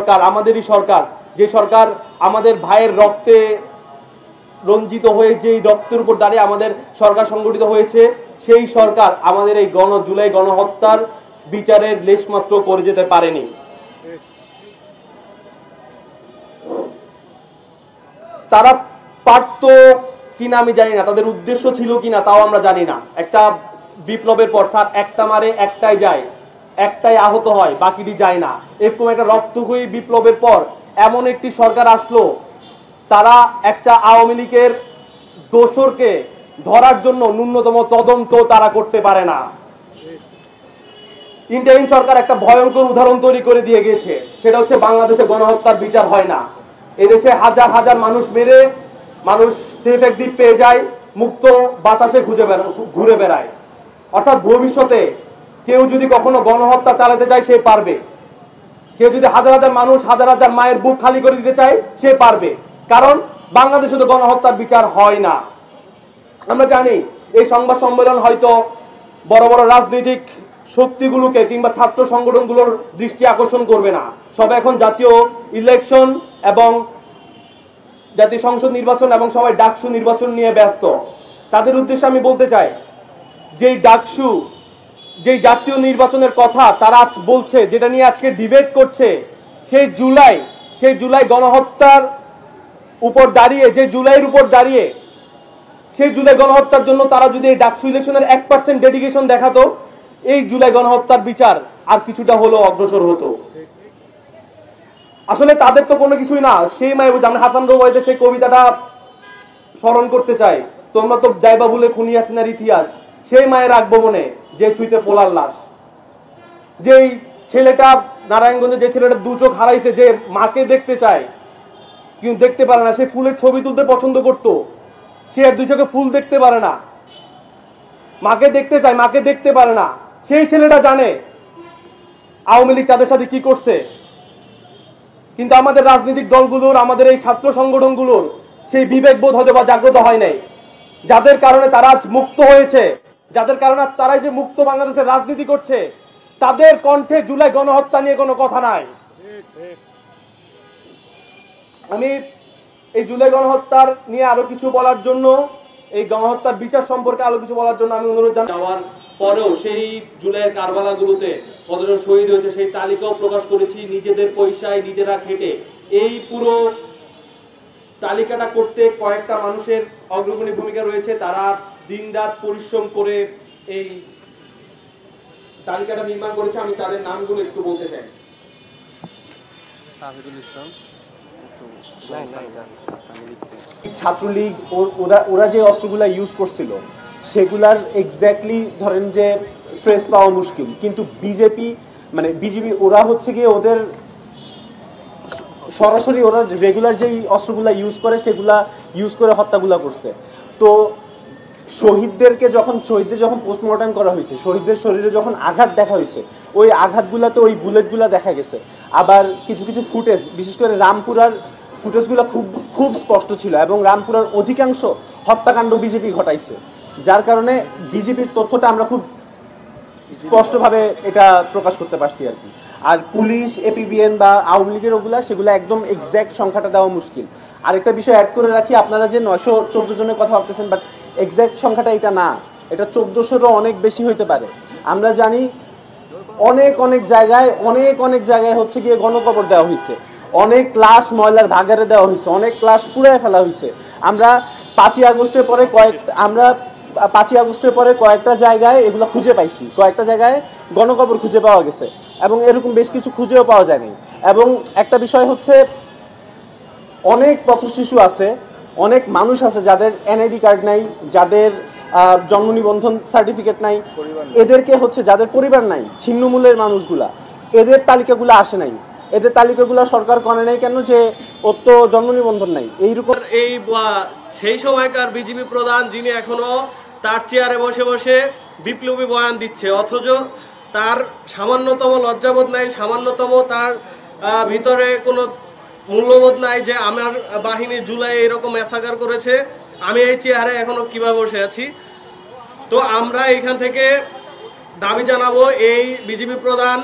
সরকার আমাদেরই সরকার, যে সরকার আমাদের ভাইয়ের রক্তে রঞ্জিত হয়ে যেই রক্তের উপর দাঁড়িয়ে আমাদের সরকার সংগঠিত হয়েছে, সেই সরকার আমাদের এই জুলাই গণহত্যার বিচারের লেশমাত্র করে যেতে পারেনি। তারা পারত কিনা আমি জানি না, তাদের উদ্দেশ্য ছিল কিনা তাও আমরা জানি না। একটা বিপ্লবের পর স্যার একটা মারে একটাই যায়, একটাই আহত হয়, বাকিটি যায় না। এরকম একটা রক্তক্ষয়ী বিপ্লবের পর এমন একটি সরকার আসলো, তারা একটা আওয়ামী লীগের দোসরকে ধরার জন্য ন্যূনতম তদন্ত তারা করতে পারে না। ইন্টারিম সরকার একটা ভয়ঙ্কর উদাহরণ তৈরি করে দিয়ে গেছে, সেটা হচ্ছে বাংলাদেশে গণহত্যার বিচার হয় না। এদেশে হাজার হাজার মানুষ মেরে মানুষ সেফ একদিক পেয়ে যায়, মুক্ত বাতাসে ঘুরে বেড়ায়। অর্থাৎ ভবিষ্যতে কেউ যদি কখনো গণহত্যা চালাতে চায় সে পারবে, কেউ যদি হাজার হাজার মানুষ হাজার হাজার মায়ের বুক খালি করে দিতে চায় সে পারবে, কারণ বাংলাদেশে তো গণহত্যার বিচার হয় না। আমরা জানি এই সংবাদ সম্মেলন হয়তো বড় বড় রাজনৈতিক শক্তিগুলোকে কিংবা ছাত্র সংগঠনগুলোর দৃষ্টি আকর্ষণ করবে না। সবাই এখন জাতীয় ইলেকশন এবং জাতীয় সংসদ নির্বাচন এবং সবাই ডাকসু নির্বাচন নিয়ে ব্যস্ত। তাদের উদ্দেশ্যে আমি বলতে চাই, যেই ডাকসু, যেই জাতীয় নির্বাচনের কথা তারা আজ বলছে, যেটা নিয়ে আজকে ডিবেট করছে, সেই জুলাই গণহত্যার উপর দাঁড়িয়ে, যে জুলাইয়ের উপর দাঁড়িয়ে সেই জুলাই গণহত্যার জন্য তারা যদি এই ডাকসু ইলেকশনের 1% ডেডিকেশন দেখাতো, এই জুলাই গণহত্যার বিচার আর কিছুটা হলো অগ্রসর হতো। আসলে তাদের তো কোনো কিছুই না। সেই মাহবুজ, আমরা হাসান রুবাইদের সেই কবিতাটা স্মরণ করতে চাই, তোমরা তো যাইবা বলে খুনি হাসিনার ইতিহাস, সেই মায়ের রাখবো মনে যে ছুঁইতে পোলার লাশ। যেই ছেলেটা নারায়ণগঞ্জে, যে ছেলেটা দু চোখ হারাইছে, যে মাকে দেখতে চায় কিন্তু দেখতে পারে না, সে ফুলের ছবি তুলতে পছন্দ করতো, সে আর দুই চোখে ফুল দেখতে পারে না, মাকে দেখতে চায়, মাকে দেখতে পারে না। সেই ছেলেটা জানে আওয়ামী লীগ তাদের সাথে কি করছে। কিন্তু আমাদের রাজনৈতিক দলগুলোর, আমাদের এই ছাত্র সংগঠনগুলোর সেই বিবেকবোধ হয়তো বা জাগ্রত হয় নাই, যাদের কারণে তারা আজ মুক্ত হয়েছে, যাদের কারণে তারাই যে মুক্ত বাংলাদেশের রাজনীতি করছে, তাদের কণ্ঠে জুলাই গণহত্যা নিয়ে কোনো কথা নাই। আমি এই জুলাই গণহত্যার নিয়ে আরো কিছু বলার জন্য, এই গণহত্যার বিচার সম্পর্কে আরো কিছু বলার জন্য আমি অনুরোধ জানাই। যাওয়ার পরেও সেই জুলাইয়ের কারবালাগুলোতে কতজন শহীদ হয়েছে সেই তালিকাও প্রকাশ করেছি, নিজেদের পয়সায় নিজেরা খেটে। এই পুরো তালিকাটা করতে কয়েকটা মানুষের অগ্রগণী ভূমিকা রয়েছে, তারা দিনরাত পরিশ্রম করে এই তালিকাটা নির্মাণ করেছে। আমি তাদের নামগুলো একটু বলতে চাই। ছাত্রলীগ ওরা যে অস্ত্রগুলা ইউজ করছিল সেগুলার এক্স্যাক্টলি ধরেন যে ট্রেস পাওয়া মুশকিল, কিন্তু বিজেপি ওরা হচ্ছে গিয়ে ওদের সরাসরি ওরা রেগুলার যেই অস্ত্রগুলা ইউজ করে সেগুলা ইউজ করে হত্যাগুলা করছে। তো শহীদদের যখন পোস্টমর্টম করা হয়েছে, শহীদদের শরীরে যখন আঘাত দেখা হয়েছে, ওই আঘাতগুলাতে ওই বুলেটগুলা দেখা গেছে। আবার কিছু কিছু ফুটেজ, বিশেষ করে রামপুরার ফুটেজগুলো খুব স্পষ্ট ছিল, এবং রামপুরার অধিকাংশ হত্যাকাণ্ড বিজেপি ঘটাইছে, যার কারণে বিজেপির তথ্যটা আমরা খুব স্পষ্টভাবে এটা প্রকাশ করতে পারছি আর কি। আর পুলিশ, এপিবিএন বা আওয়ামী লীগের সেগুলো একদম এক্স্যাক্ট সংখ্যাটা দেওয়া মুশকিল। আরেকটা বিষয় অ্যাড করে রাখি, আপনারা যে 914 জনের কথা ভাবতেছেন, বাট এক্স্যাক্ট সংখ্যাটা এটা না, এটা 1400-রও অনেক বেশি হইতে পারে। আমরা জানি অনেক জায়গায় হচ্ছে গিয়ে গণকবর দেওয়া হয়েছে, অনেক লাশ ময়লার ভাগারে দেওয়া হয়েছে, অনেক লাশ পুড়ায় ফেলা হয়েছে। আমরা 5ই আগস্টের পরে কয়েকটা জায়গায় এগুলো খুঁজে পাইছি, কয়েকটা জায়গায় গণকবর খুঁজে পাওয়া গেছে, এবং এরকম বেশ কিছু খুঁজেও পাওয়া যায়নি। এবং একটা বিষয় হচ্ছে, অনেক পথশিশু আছে, অনেক মানুষ আছে যাদের এনআইডি কার্ড নাই, যাদের জন্ম নিবন্ধন সার্টিফিকেট নাই, এদেরকে হচ্ছে, যাদের পরিবার নাই, ছিন্নমূলের মানুষগুলা, এদের তালিকাগুলো আসে নাই। এদের তালিকাগুলো সরকার করে নাই কেন? যে ওর তো জন্ম নিবন্ধন নাই। এইরকম এই সেই সময়কার বিজেপি প্রধান, যিনি এখনো তার চেয়ারে বসে বসে বিপ্লবী বয়ান দিচ্ছে, অথচ তার সামান্যতম লজ্জাবোধ নাই, সামান্যতম তার ভিতরে কোনো মূল্যবোধ নাই যে আমার বাহিনী জুলাই এরকম ম্যাসাকার করেছে, আমি এই চেয়ারে এখনো কিভাবে বসে আছি। তো আমরা এইখান থেকে দাবি জানাবো, এই বিজেপি প্রধান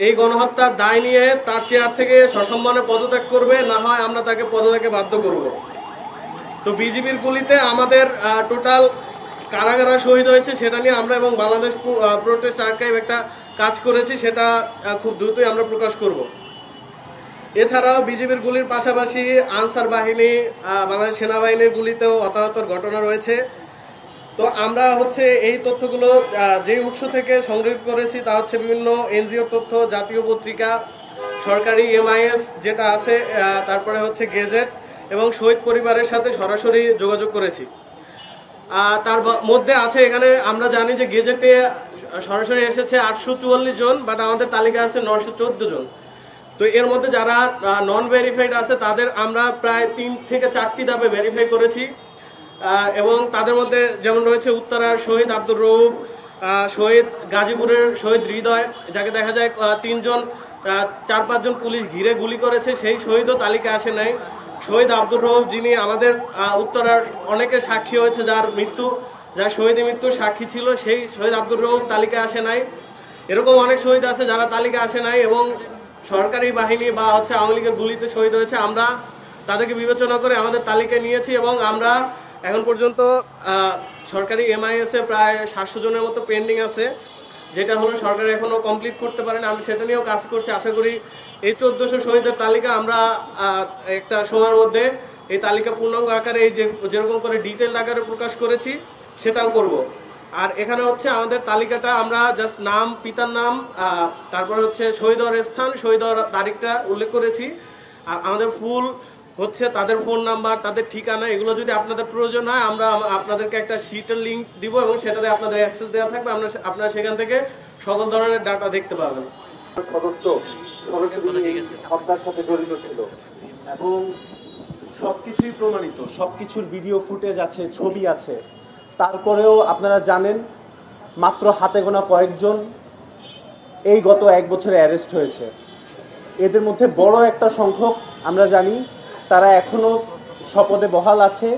এই গণহত্যার দায় নিয়ে তার চেয়ার থেকে সসম্মানে পদত্যাগ করবে, না হয় আমরা তাকে পদত্যাগে বাধ্য করব। তো বিজিবির গুলিতে আমাদের টোটাল কারা কারা শহীদ হয়েছে সেটা নিয়ে আমরা এবং বাংলাদেশ প্রোটেস্ট আর্কাইভ একটা কাজ করেছি, সেটা খুব দ্রুতই আমরা প্রকাশ করব। এছাড়াও বিজিবির গুলির পাশাপাশি আনসার বাহিনী, বাংলাদেশ সেনাবাহিনীর গুলিতেও হতাহতের ঘটনা রয়েছে। তো আমরা হচ্ছে এই তথ্যগুলো যে উৎস থেকে সংগ্রহ করেছি তা হচ্ছে বিভিন্ন এনজিওর তথ্য, জাতীয় পত্রিকা, সরকারি এমআইএস যেটা আছে, তারপরে হচ্ছে গেজেট এবং শহীদ পরিবারের সাথে সরাসরি যোগাযোগ করেছি। তার মধ্যে আছে, এখানে আমরা জানি যে গেজেটে সরাসরি এসেছে 844 জন, বাট আমাদের তালিকা আছে 914 জন। তো এর মধ্যে যারা নন ভেরিফাইড আছে তাদের আমরা প্রায় 3 থেকে 4টি ধাপে ভেরিফাই করেছি, এবং তাদের মধ্যে যেমন রয়েছে উত্তরার শহীদ আব্দুর রউফ, শহীদ গাজীপুরের শহীদ হৃদয়, যাকে দেখা যায় 4-5 জন পুলিশ ঘিরে গুলি করেছে, সেই শহীদও তালিকা আসে নাই। শহীদ আব্দুর রউফ, যিনি আমাদের উত্তরার অনেকের সাক্ষী হয়েছে, যার শহীদ মৃত্যুর সাক্ষী ছিল, সেই শহীদ আব্দুর রউফ তালিকা আসে নাই। এরকম অনেক শহীদ আছে যারা তালিকা আসে নাই, এবং সরকারি বাহিনী বা হচ্ছে আওয়ামী লীগের গুলিতে শহীদ হয়েছে। আমরা তাদেরকে বিবেচনা করে আমাদের তালিকায় নিয়েছি, এবং আমরা এখন পর্যন্ত সরকারি এমআইএসে প্রায় 700 জনের মতো পেন্ডিং আছে, যেটা হলো সরকার এখনও কমপ্লিট করতে পারেন। আমরা সেটা নিয়েও কাজ করছি। আশা করি এই 1400 শহীদের তালিকা আমরা একটা সময়ের মধ্যে এই তালিকা পূর্ণাঙ্গ আকারে যেরকম করে ডিটেইলড আকারে প্রকাশ করেছি সেটাও করব। আর এখানে হচ্ছে আমাদের তালিকাটা আমরা জাস্ট নাম, পিতার নাম, তারপরে হচ্ছে শহীদ হওয়ার স্থান, শহীদ হওয়ার তারিখটা উল্লেখ করেছি। আর আমাদের ফুল হচ্ছে তাদের ফোন নাম্বার, তাদের ঠিকানা, এগুলো যদি আপনাদের প্রয়োজন হয় আমরা আপনাদেরকে একটা শিটের লিঙ্ক দিব, এবং সেটাতে আপনাদের অ্যাক্সেস দেওয়া থাকবে। আপনারা সেখান থেকে সকল ধরনের ডাটা দেখতে পাবেন। সদস্য হত্যার সাথে জড়িত ছিল এবং সবকিছুই প্রমাণিত, সবকিছুর ভিডিও ফুটেজ আছে, ছবি আছে। তারপরেও আপনারা জানেন মাত্র হাতে গোনা কয়েকজন এই গত 1 বছরে অ্যারেস্ট হয়েছে। এদের মধ্যে বড় একটা সংখ্যক আমরা জানি তারা এখনো শপথে বহাল আছে,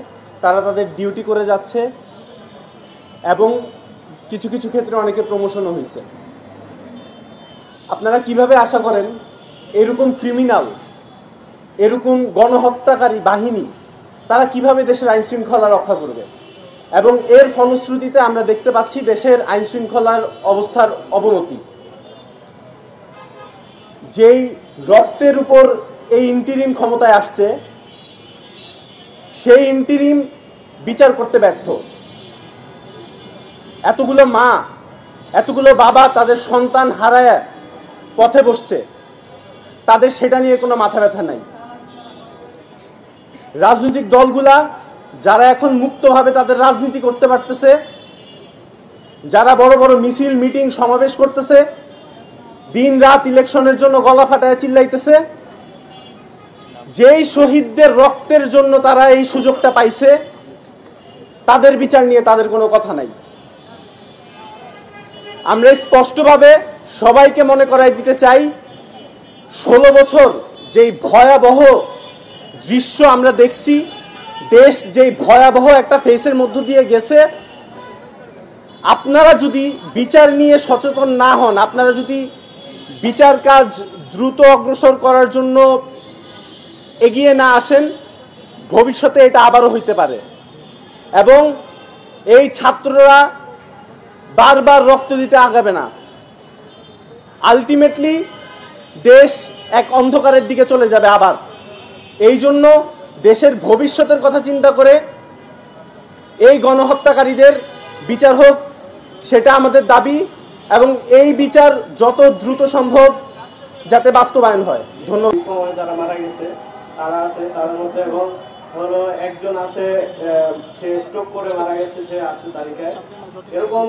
তারা তাদের ডিউটি করে যাচ্ছে, এবং কিছু কিছু ক্ষেত্রে অনেকে প্রমোশনও হয়েছে। আপনারা কিভাবে আশা করেন এরকম ক্রিমিনাল, এরকম গণহত্যাকারী বাহিনী তারা কিভাবে দেশের আইন শৃঙ্খলা রক্ষা করবে? এবং এর ফলশ্রুতিতে আমরা দেখতে পাচ্ছি দেশের আইন শৃঙ্খলার অবস্থার অবনতি। যেই রক্তের উপর এই ইন্টিরিম ক্ষমতায় আসছে, সেই ইন্টিরিম বিচার করতে ব্যর্থ। এতগুলো মা, এতগুলো বাবা তাদের সন্তান হারায় পথে বসছে, তাদের সেটা নিয়ে কোনো মাথা ব্যথা নাই। রাজনৈতিক দলগুলা যারা এখন মুক্তভাবে তাদের রাজনীতি করতে পারতেছে, যারা বড় বড় মিছিল, মিটিং, সমাবেশ করতেছে, দিন রাত ইলেকশনের জন্য গলা ফাটায় চিল্লাইতেছে, যেই শহীদদের রক্তের জন্য তারা এই সুযোগটা পাইছে, তাদের বিচার নিয়ে তাদের কোনো কথা নাই। আমরা স্পষ্টভাবে সবাইকে মনে করাই দিতে চাই, 16 বছর যেই ভয়াবহ দৃশ্য আমরা দেখছি, দেশ যেই ভয়াবহ একটা ফেসের মধ্য দিয়ে গেছে, আপনারা যদি বিচার নিয়ে সচেতন না হন, আপনারা যদি বিচার কাজ দ্রুত অগ্রসর করার জন্য এগিয়ে না আসেন, ভবিষ্যতে এটা আবারও হইতে পারে। এবং এই ছাত্ররা বারবার রক্ত দিতে আগাবে না। আলটিমেটলি দেশ এক অন্ধকারের দিকে চলে যাবে আবার। এই জন্য দেশের ভবিষ্যতের কথা চিন্তা করে এই গণহত্যাকারীদের বিচার হোক, সেটা আমাদের দাবি, এবং এই বিচার যত দ্রুত সম্ভব যাতে বাস্তবায়ন হয়। ধন্যবাদ। সময় যারা মারা গেছে তারা আছে, তার মধ্যে এবং হলো একজন আছে সে স্ট্রোক করে মারা গেছে, সে 8 তারিখে। এরকম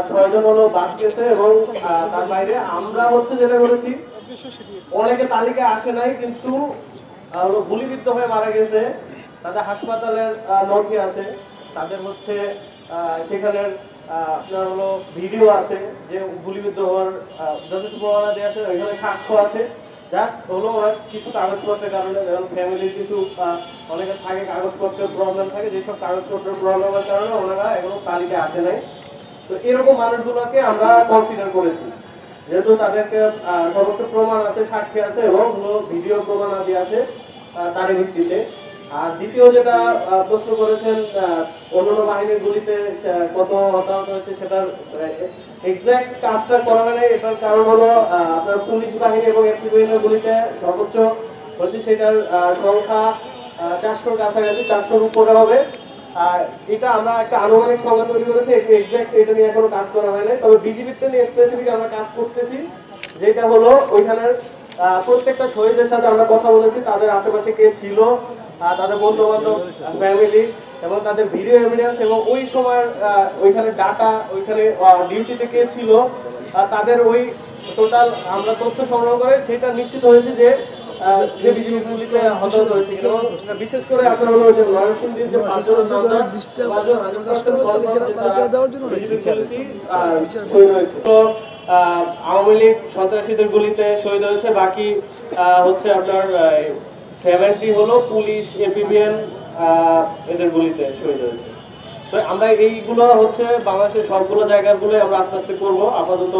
6 জন হলো বাদ গেছে, এবং তার বাইরে আমরা হচ্ছে যেটা করেছি, অনেকে তালিকায় আসে নাই কিন্তু হলো গুলিবিদ্ধ হয়ে মারা গেছে, তাদের হাসপাতালের নথি আছে, তাদের হচ্ছে সেখানের আপনার হলো ভিডিও আছে যে গুলিবিদ্ধ হওয়ার যথেষ্ট প্রমাণ দেওয়া আছে, এখানে সাক্ষ্য আছে। জাস্ট হলো কিছু কাগজপত্রের কারণে, যেমন ফ্যামিলির কিছু অনেকের থাকে কাগজপত্রের প্রবলেম থাকে, যেসব কাগজপত্রের প্রবলেমের কারণে ওনারা এখনো তালিকায় আসে নাই। তো এরকম মানুষগুলোকে আমরা কনসিডার করেছি যেহেতু তাদেরকে সর্বোচ্চ প্রমাণ আছে, সাক্ষী আছে এবং হলো ভিডিও প্রমাণ আদি আছে তার ভিত্তিতে। আর দ্বিতীয় যেটা প্রশ্ন করেছেন অন্যান্য বাহিনীর গুলিতে কত হতাহত হয়েছে, সেটার এক্সাক্ট কাজটা করা হয় নাই। এটার কারণ হলো আপনার পুলিশ বাহিনী এবং এফপি বাহিনীর গুলিতে সর্বোচ্চ হচ্ছে সেটার সংখ্যা 400-র কাছাকাছি, 400-র উপরে হবে। আর এটা আমরা একটা আনুমানিক সংখ্যা তৈরি করেছি, একটু এক্সাক্ট এটা নিয়ে এখনো কাজ করা হয় নাই। তবে বিজিবিটা নিয়ে স্পেসিফিক আমরা কাজ করতেছি, যেটা হলো ওইখানের প্রত্যেকটা শহীদের সাথে আমরা কথা বলেছি, তাদের আশেপাশে কে ছিল, তাদের বন্ধু বান্ধব, ফ্যামিলি এবং তাদের ভিডিও এভিডেন্স এবং ওই সময় ওইখানে ডাটা, ওইখানে ডিউটিতে কে ছিল, তাদের ওই টোটাল আমরা তথ্য সংগ্রহ করে সেটা নিশ্চিত হয়েছে যে বিজিবি পুলিশকে হতাহত হয়েছে। এবং বিশেষ করে আপনার হলো যে নরসিংদীর যে 5 জন শহীদ হয়েছে, তো আওয়ামী লীগ সন্ত্রাসীদের গুলিতে শহীদ হয়েছে, বাকি হচ্ছে আপনার 70 হলো পুলিশ এপিবিএন এদের গুলিতে শহীদ হয়েছে। তো আমরা এইগুলো হচ্ছে বাংলাদেশের সবগুলো জায়গাগুলো আমরা আস্তে আস্তে করবো। আপাতত